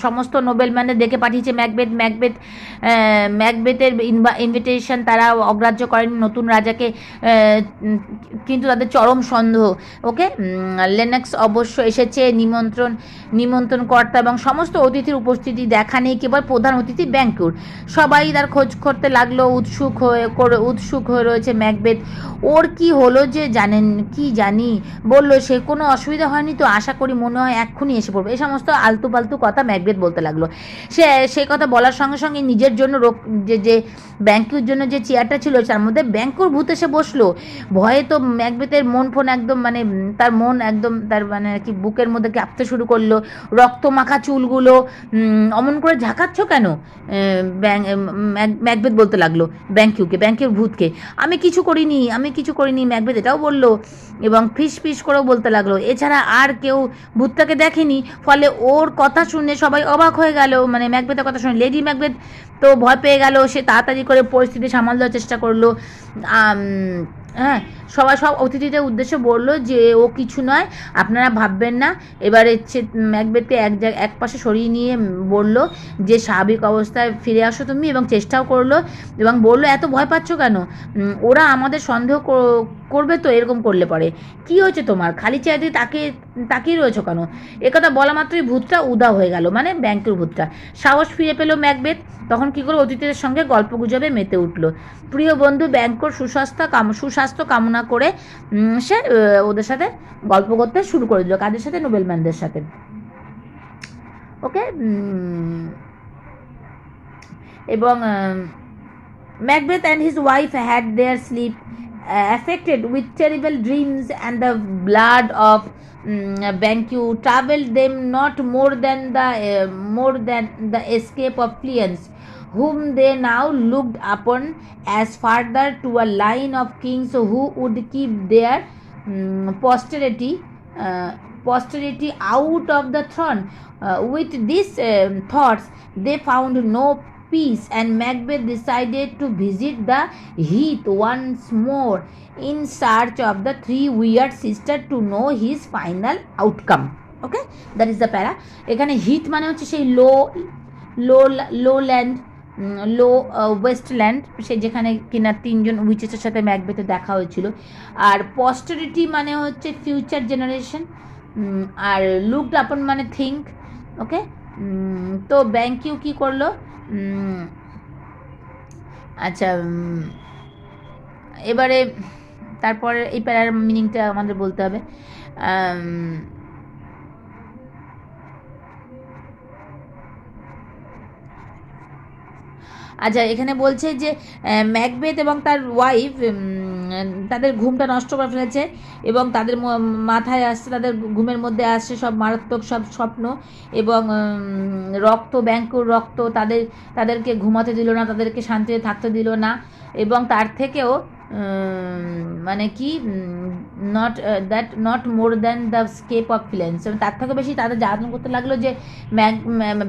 সমস্ত নোবেলম্যানদের ডেকে পাঠিয়েছে ম্যাকবেথের ইনভিটেশন তারা অগ্রাহ্য করেন নতুন রাজাকে, কিন্তু তাদের চরম সন্দেহ। ওকে, লেনক্স অবশ্য এসেছে নিমন্ত্রণকর্তা এবং সমস্ত অতিথির উপস্থিতি দেখা নেই, কেবল প্রধান অতিথি ব্যাংকুর। সবাই তার খোঁজ করতে লাগলো, উৎসুক হয়ে রয়েছে ম্যাকবেথ। ওর কি হলো যে জানি, বলল সে কোনো অসুবিধা হয়নি তো, আশা করি মনে হয় এক্ষুনি এসে পড়বে। এই সমস্ত আলতু পালতু কথা ম্যাকবেথ বলতে লাগলো। সেই কথা বলার সঙ্গে সঙ্গে নিজের জন্য যে ব্যাংকুর জন্য যে চেয়ারটা ছিল তার মধ্যে ব্যাংকুর ভূত এসে বসলো। ভয়ে তো ম্যাকবেথের মন একদম মানে তার মন একদম তার মানে কি বুকের মধ্যে কাঁপতে শুরু করলো, রক্ত মাখা চুলগুলো অমন করে ঝাঁকাচ্ছ কেন? ম্যাকবেথ বলতে লাগলো ব্যাংকিউর ভূতকে, আমি কিছু করিনি ম্যাকবেথ এটাও বললো, এবং ফিস করেও বলতে লাগলো। এছাড়া আর কেউ ভূতটাকে দেখেনি, ফলে ওর কথা শুনে সবাই অবাক হয়ে গেল, মানে ম্যাকবেথের কথা শুনে। লেডি ম্যাকবেথ তো ভয় পেয়ে গেল, সে তাড়াতাড়ি করে পরিস্থিতি সামাল দেওয়ার চেষ্টা করলো। হ্যাঁ, সব অতিথিদের উদ্দেশ্যে বললো যে ও কিছু নয়, আপনারা ভাববেন না। এবারে ম্যাকবেথকে এক পাশে সরিয়ে নিয়ে বলল যে স্বাভাবিক অবস্থায় ফিরে আসো তুমি, এবং চেষ্টাও করলো, এবং বললো এত ভয় পাচ্ছ কেন, ওরা আমাদের সন্দেহ করবে তো এরকম করলে পরে, কি হয়েছে তোমার, খালি চেয়ার দিয়ে তাকিয়ে রয়েছো কেন? একথা বলা মাত্রই ভূতটা উদা হয়ে গেল, মানে ব্যাংকের ভূতটা। সাহস ফিরে পেল ম্যাকবেথ, তখন কী করে অতিথিদের সঙ্গে গল্প গুজবে মেতে উঠল। প্রিয় বন্ধু ব্যাংকর সুস্বাস্থ্য কামনা করে সে ওদের সাথে গল্প করতে শুরু করে দিল, কাদের সাথে? নোবেলম্যানদের সাথে। ওকে, এবং Macbeth and his wife had their sleep affected with terrible dreams, and the blood of Banquo troubled them not more than the escape of Fleance, whom they now looked upon as further to a line of kings who would keep their posterity out of the throne. With these thoughts, they found no peace, and Macbeth decided to visit the heath once more in search of the three weird sisters to know his final outcome. Okay, that is the para. এখানে Heath মানে হচ্ছে সেই লো land, লো wasteland, সে যেখানে কিনা তিনজন উইচেসের সাথে ম্যাকবেথের দেখা হয়েছিল। আর পস্টারিটি মানে হচ্ছে ফিউচার জেনারেশন, আর লুকড আপন মানে থিঙ্ক। ওকে, তো ব্যাংকিউ কী করলো, আচ্ছা এবারে তারপরে এই প্যারার মিনিংটা আমাদের বলতে হবে। আচ্ছা, এখানে বলছে যে ম্যাকবেথ এবং তার ওয়াইফ তাদের ঘুমটা নষ্ট করে ফেলেছে, এবং তাদের মাথায় আসছে, তাদের ঘুমের মধ্যে আসছে সব মারাত্মক সব স্বপ্ন, এবং রক্ত, ব্যাংকুর রক্ত তাদেরকে ঘুমাতে দিল না, তাদেরকে শান্তিতে থাকতে দিল না, এবং তার থেকেও মানে কি not more than the escape of Fleance, তার থেকে বেশি তাদের জ্বালাতন করতে লাগলো যে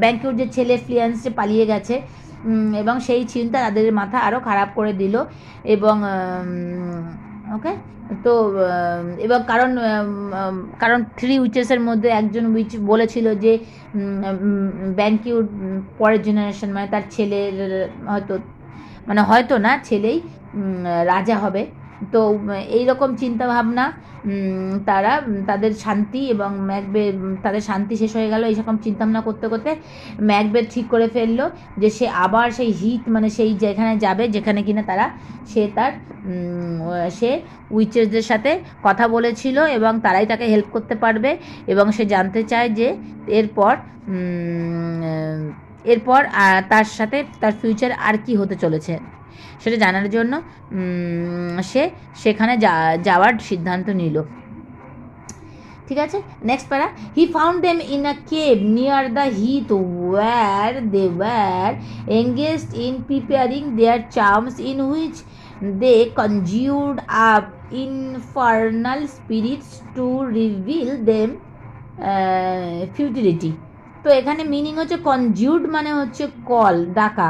ব্যাংকুর যে ছেলে ফ্লিয়েন্স যে পালিয়ে গেছে, এবং সেই চিন্তা তাদের মাথা আরও খারাপ করে দিল। এবং ওকে, তো এবং কারণ থ্রি উইচেসের মধ্যে একজন উইচ বলেছিল যে ব্যাংকিউর পরের জেনারেশন মানে তার ছেলের হয়তো না ছেলেই রাজা হবে। তো এই রকম চিন্তাভাবনা তাদের শান্তি এবং তাদের শান্তি শেষ হয়ে গেল। এইরকম চিন্তাভাবনা করতে করতে ম্যাকবেথ ঠিক করে ফেললো যে সে আবার সেই হিথ মানে সেই যেখানে যাবে যেখানে কিনা সে উইচেসদের সাথে কথা বলেছিল এবং তারাই তাকে হেল্প করতে পারবে, এবং সে জানতে চায় যে এরপর তার সাথে তার ফিউচার আর কি হতে চলেছে, সেটা জানার জন্য সে সেখানে যাওয়ার সিদ্ধান্ত নিল। ঠিক আছে, next para. He found them in a cave near the heath where they were engaged in preparing their charms in which they conjured up infernal spirits to reveal them futurity. তো এখানে মিনিং হচ্ছে কনজিউড মানে হচ্ছে call, ডাকা,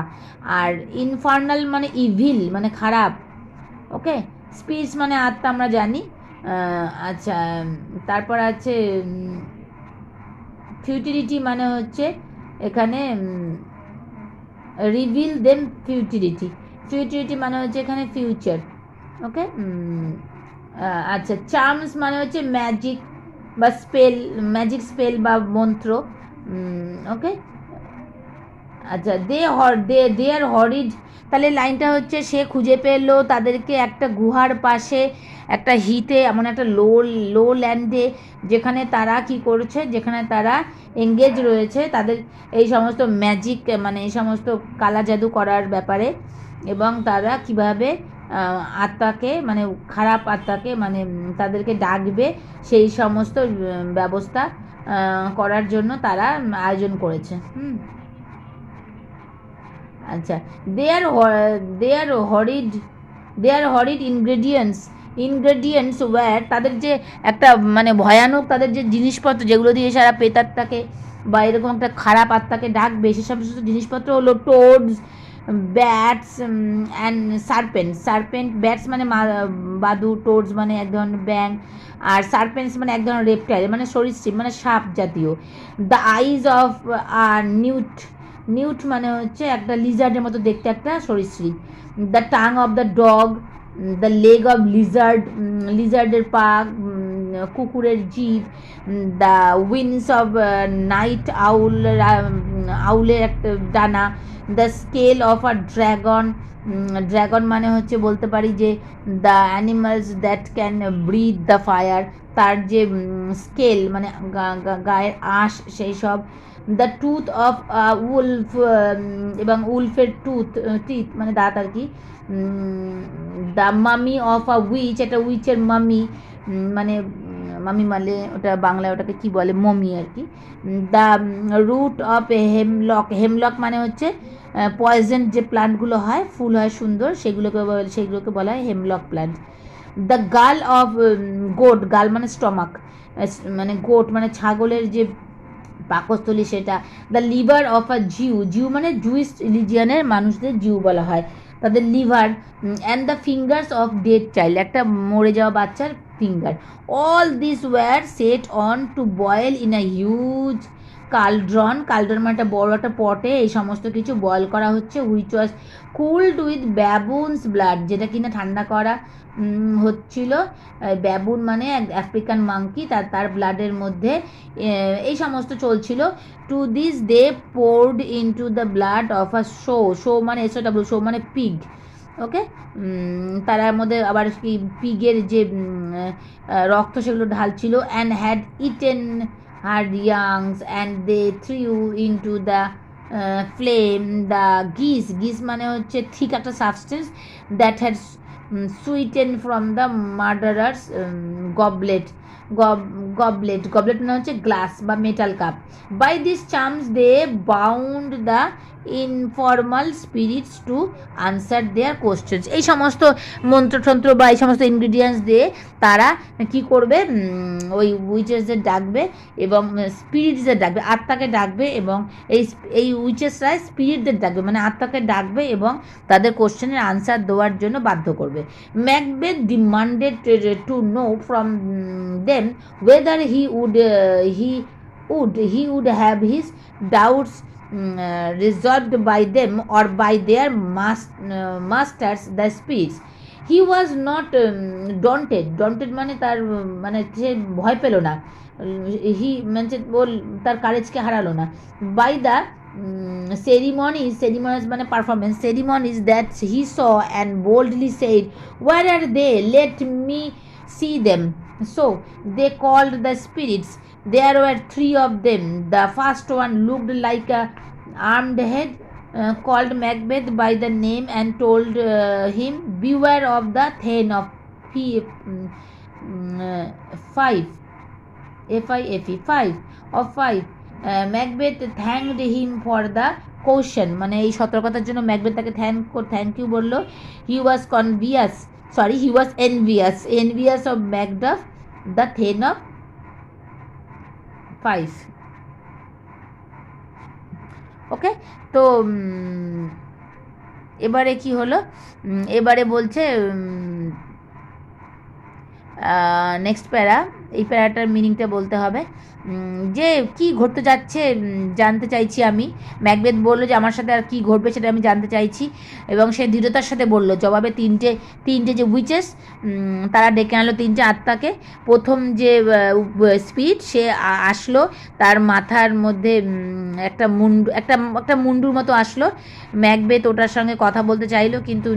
আর infernal মানে evil মানে খারাপ। ওকে, spirits মানে আত্মা, আমরা জানি। আচ্ছা, তারপর আছে ফিউটিলিটি মানে হচ্ছে এখানে রিভিল দেম ফিউটিলিটি মানে হচ্ছে এখানে ফিউচার। ওকে, আচ্ছা, চার্মস মানে হচ্ছে ম্যাজিক বা স্পেল বা মন্ত্র। ওকে, আচ্ছা, দেয়ার হরিড, তাহলে লাইনটা হচ্ছে সে খুঁজে পেলো তাদেরকে একটা গুহার পাশে একটা হিতে, এমন একটা লো ল্যান্ডে, যেখানে তারা কি করছে, যেখানে তারা এঙ্গেজ রয়েছে তাদের এই সমস্ত ম্যাজিক মানে এই সমস্ত কালা জাদু করার ব্যাপারে, এবং তারা কিভাবে আত্মাকে মানে খারাপ আত্মাকে মানে তাদেরকে ডাকবে সেই সমস্ত ব্যবস্থা করার জন্য তারা আয়োজন করেছে। আচ্ছা, দেয়ার হরিড ইনগ্রেডিয়েন্টস ওয়্যার, তাদের যে একটা মানে ভয়ানক তাদের যে জিনিসপত্র যেগুলো দিয়ে সারা প্রেতাত্মাকে বা এরকম একটা খারাপ আত্মাকে ডাকবে, সে সমস্ত জিনিসপত্র হলো টোডস, ব্যাটস অ্যান্ড সার্পেন্ট। ব্যাটস মানে বাদু, টোডস মানে এক ধরনের ব্যাং, আর সার্পেন্টস মানে এক ধরনের রেপটাইল মানে সরীসৃপ মানে সাপ জাতীয়। দ্য আইজ অফ নিউট মানে হচ্ছে একটা লিজার্ডের মতো দেখতে একটা সরীসৃপ। The tongue of the dog, the leg of লিজার্ডের পা, কুকুরের জিভ। দ্য উইংস অফ নাইট আউলের একটা ডানা। The scale of a dragon মানে হচ্ছে বলতে পারি যে the animals that can breathe the fire, তার যে স্কেল মানে গায়ের আঁশ সেই সব। দ্য টুথ অফ উলফ, এবং উলফের টিথ মানে দাঁত আর কি, দ্য মামি অফ আ উইচ, একটা উইচের মামি, মানে মামি মানে ওটা বাংলায় ওটাকে কী বলে, মমি আর কি। The root of hemlock, hemlock মানে হচ্ছে পয়জন যে প্লান্টগুলো হয়, ফুল হয় সুন্দর, সেগুলোকে বলা হয় হেমলক প্লান্ট। দ্য গাল অফ গোট, গাল মানে স্টমাক, মানে গোট মানে ছাগলের যে পাকস্থলী সেটা। The liver of a Jew, Jew মানে জুইস রিলিজিয়ানের মানুষদের জিউ বলা হয়, তাদের liver. And the fingers of dead child, একটা মরে যাওয়া বাচ্চার finger. All this were set on to boil in a huge cauldron, cauldron মানে একটা বড় একটা পটে এই সমস্ত কিছু বয়েল করা হচ্ছে, which was cooled with baboon's blood, যেটা কিনা ঠান্ডা করা হচ্ছিল। ব্যাবুন মানে আফ্রিকান মাংকি, তার ব্লাডের মধ্যে এই সমস্ত চলছিল। To this they poured into the blood of a sow মানে SOW, শো মানে পিগ, ওকে। তার মধ্যে আবার কি পিগের যে রক্ত সেগুলো ঢালছিল। And had eaten her youngs and they threw into the flame the grease মানে হচ্ছে ঠিক একটা substance, that had sweaten from the murderer's goblet, goblet মানে হচ্ছে গ্লাস বা metal cup. By this charms they bound the informal spirits two answer there questions. এই সমস্ত মন্ত্রতন্ত্র বা এই সমস্ত ইনগ্রিডিয়েন্টস দিয়ে তারা কি করবে, ওই উইচেসদের ডাকবে এবং স্পিরিটসদের ডাকবে, আত্মাকে ডাকবে, এবং এই উইচেসরা স্পিরিটদের ডাকবে মানে আত্মাকে ডাকবে এবং তাদের কোশ্চেনের আনসার দেওয়ার জন্য বাধ্য করবে। Macbeth demanded to know from them whether he would have his doubts resolved by them or by their masters the spirits. He was not daunted মানে তার মানে সে ভয় পেল না, হি মানে তার কারেজকে হারালো না। বাই দ্য ceremonies মানে performance, ceremonies that he saw and boldly said, where are they, let me see them. So they called the spirits. There were three of them. The first one looked like a armed head, called Macbeth by the name and told him, beware of the Thane of five, five of five. Macbeth thanked him for the caution, মানে এই সতর্কতার জন্য Macbeth তাকে thank you বললো। হি ওয়াজ envious of Macduff, the Thane of five. ওকে, তো এবারে কি হলো, এবারে বলছে নেক্সট প্যারা, এই প্যারাটার মিনিংটা বলতে হবে, যে কি ঘটতে যাচ্ছে জানতে চাইছি আমি। ম্যাকবেথ বললো যে আমার সাথে আর কি ঘটবে সেটা আমি জানতে চাইছি, এবং সে দৃঢ়তার সাথে বলল। জবাবে তিনটে যে উইচেস তারা ডেকে আনলো তিনটে আত্মাকে। প্রথম যে স্পিরিট সে আসলো, তার মাথার মধ্যে একটা মুন্ডুর মতো আসলো। ম্যাকবেথ ওটার সঙ্গে কথা বলতে চাইলো, কিন্তু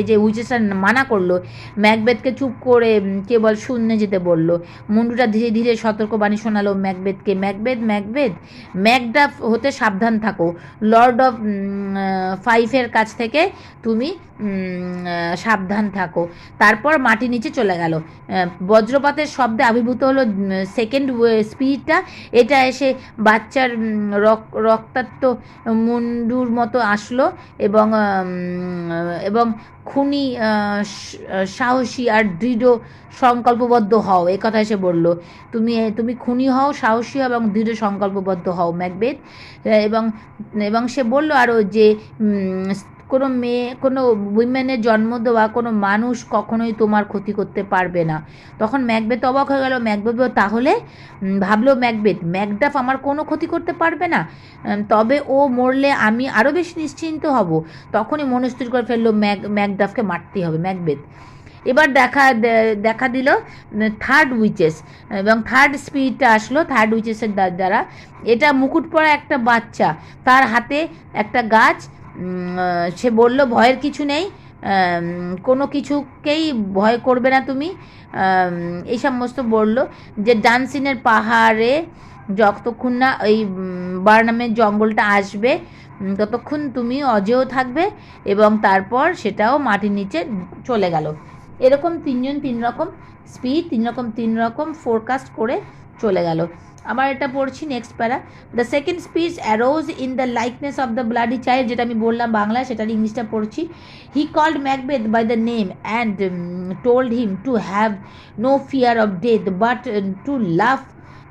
যে উইচেসটা মানা করলো, ম্যাকবেথকে চুপ করে কেবল শূন্যে যেতে বললো। মুন্ডুটা ধীরে ধীরে সতর্কবাণী শোনালো ম্যাকবেথকে, ম্যাকবেথ ম্যাকডাফ হতে সাবধান থাকো, লর্ড অফ ফাইভের কাছ থেকে তুমি সাবধান থাকো। তারপর মাটি নিচে চলে গেল। বজ্রপাতের শব্দে আবির্ভূত হলো সেকেন্ড স্পিরিটটা। এটা এসে বাচ্চার রক্তাক্ত মুন্ডুর মতো আসলো এবং খুনি, সাহসী আর দৃঢ় সংকল্পবদ্ধ হও, এ কথা এসে বলল। তুমি খুনি হও, সাহসী হও এবং দৃঢ় সংকল্পবদ্ধ হও ম্যাকবেথ। এবং সে বলল আরও যে কোনো উইমেনের জন্ম দেওয়া কোনো মানুষ কখনোই তোমার ক্ষতি করতে পারবে না। তখন ম্যাকবেথ অবাক হয়ে গেল। ম্যাকবেথ তাহলে ভাবলো ম্যাকডাফ আমার কোনো ক্ষতি করতে পারবে না, তবে ও মরলে আমি আরও বেশি নিশ্চিন্ত হব। তখনই মনস্থির করে ফেললো ম্যাকডাফকে মারতেই হবে ম্যাকবেথ। এবার দেখা দিল থার্ড উইচেস, এবং থার্ড স্পিরিটটা আসলো থার্ড উইচেসের দ্বারা। এটা মুকুট পরা একটা বাচ্চা, তার হাতে একটা গাছ। সে বলল ভয়ের কিছু নেই, কোনো কিছুকেই ভয় করবে না তুমি। এই সমস্ত বলল যে ডানসিনের পাহাড়ে যতক্ষণ না ওই বার্নামের জঙ্গলটা আসবে ততক্ষণ তুমি অজেয় থাকবে, এবং তারপর সেটাও মাটির নিচে চলে গেল। এরকম তিনজন তিন রকম স্পিড, তিন রকম ফোরকাস্ট করে চলে গেল। আবার এটা পড়ছি next para. The second speech arose in the likeness of the bloody child, যেটা আমি বললাম বাংলায়, সেটার ইংলিশটা পড়ছি। He called Macbeth by the name and told him to have no fear of death but to love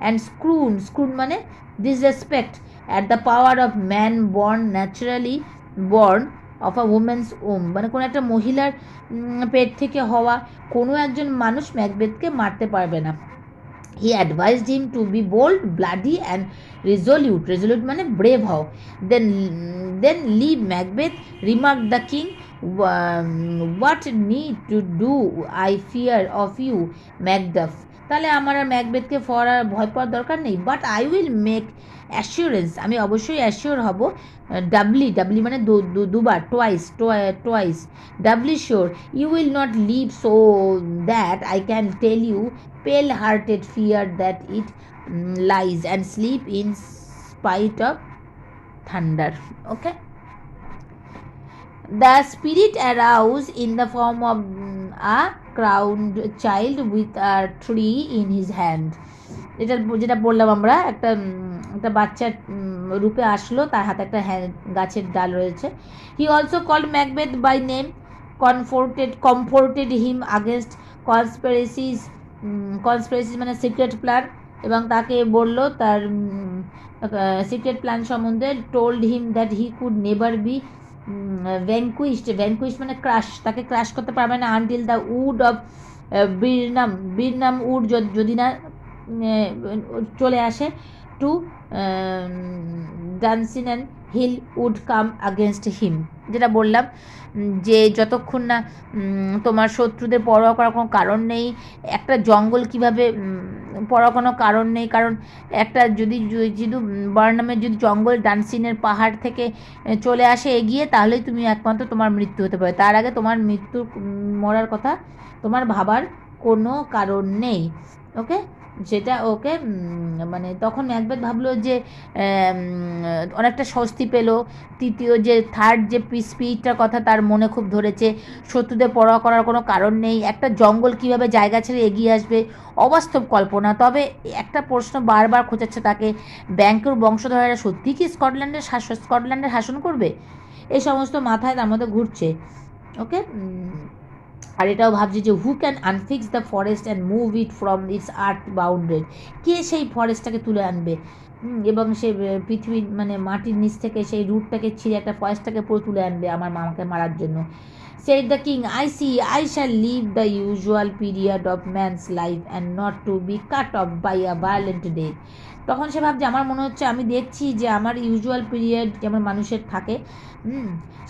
and scorn মানে disrespect at the power of man born naturally born of a woman's womb, মানে কোনো একটা মহিলার পেট থেকে হওয়া কোনো একজন মানুষ ম্যাকবেথকে মারতে পারবে না। He advised him to be bold, bloody and resolute মানে brave হও। Then leave Macbeth, remarked the king, what need to do I fear of you, Macduff? তাহলে আমার আর ম্যাকবেথকে ভয় পাওয়ার দরকার নেই, but I will make assurance, আমি অবশ্যই অ্যাসিওর হব, ডাবলি মানে দুবার, twice doubly sure, you will not live so that I can tell you pale hearted fear that it lies and sleep in spite of thunder. Okay, the spirit aroused in the form of a crowned child with a tree in his hand, যেটা বললাম আমরা, একটা বাচ্চার রূপে আসলো, তার হাতে একটা গাছের ডাল রয়েছে। He also called Macbeth by name, comforted him against conspiracies মানে সিক্রেট প্ল্যান, এবং তাকে বললো তার সিক্রেট প্ল্যান সম্বন্ধে। Told him that he could never be vanquished মানে ক্রাশ, তাকে ক্রাশ করতে পারবে না, until the wood of Birnam wood যদি না চলে আসে, to Dunsinane hill would come against him, যেটা বললাম যে যতক্ষণ না তোমার শত্রুদের পরোয়া করার কোনো কারণ নেই, একটা জঙ্গল কীভাবে পরোয়া কোনো কারণ নেই, কারণ একটা যদি বার্নামের যদি জঙ্গল ডানসিনের পাহাড় থেকে চলে আসে এগিয়ে, তাহলেই তুমি একমাত্র তোমার মৃত্যু হতে পারে, তার আগে তোমার মরার কথা তোমার ভাবার কোনো কারণ নেই। ওকে, সেটা ওকে মানে তখন ম্যাকবেথ ভাবলো যে অনেকটা স্বস্তি পেল। তৃতীয় যে থার্ড যে স্পিচটার কথা তার মনে খুব ধরেছে, শত্রুদের পরোয়া করার কোনো কারণ নেই, একটা জঙ্গল কীভাবে জায়গা ছেড়ে এগিয়ে আসবে, অবাস্তব কল্পনা। তবে একটা প্রশ্ন বারবার খোঁচাচ্ছে তাকে, ব্যাংকের বংশধরেরা সত্যি কি স্কটল্যান্ডের শাসন করবে? এই সমস্ত মাথায় তার মধ্যে ঘুরছে। ওকে, আর এটাও ভাবছি যে who can unfix the forest and move it from its earth bounded, কে সেই ফরেস্টটাকে তুলে আনবে এবং সে পৃথিবীর মানে মাটির নিচ থেকে সেই রুটটাকে ছিঁড়ে একটা ফরেস্টটাকে পুরো তুলে আনবে আমার মামাকে মারার জন্য। said the king, I shall live the usual period of man's life and not to be cut off by a violent death. তখন সে ভাবছে, আমার মনে হচ্ছে আমি দেখছি যে আমার ইউজুয়াল পিরিয়ড যেমন মানুষের থাকে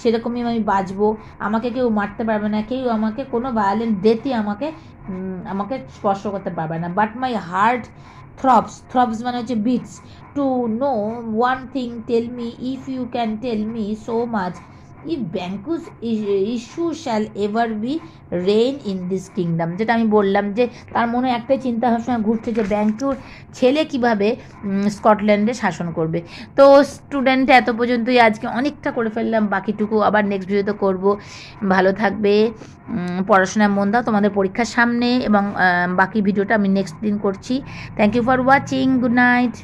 সেরকমই আমি বাঁচবো, আমাকে কেউ মারতে পারবে না, কেউ আমাকে কোনো ভায়োলেন্ট ডেথই আমাকে স্পর্শ করতে পারবে না। বাট মাই হার্ট থ্রবস মানে হচ্ছে beats to know one thing, tell me if you can tell me so much, if Banquo's issue shall ever be reign in this kingdom, যেটা আমি বললাম যে তার মনে একটাই চিন্তা ভাবনা ঘুরছে যে ব্যাংকুর ছেলে কিভাবে স্কটল্যান্ডে শাসন করবে। তো স্টুডেন্ট এত পর্যন্তই, আজকে অনেকটা করে ফেললাম, বাকিটুকু আবার নেক্সট ভিডিওতে করব। ভালো থাকবে, পড়াশোনায় মন দাও, তোমাদের পরীক্ষার সামনে, এবং বাকি ভিডিওটা আমি নেক্সট দিন করছি। Thank you for watching, good night.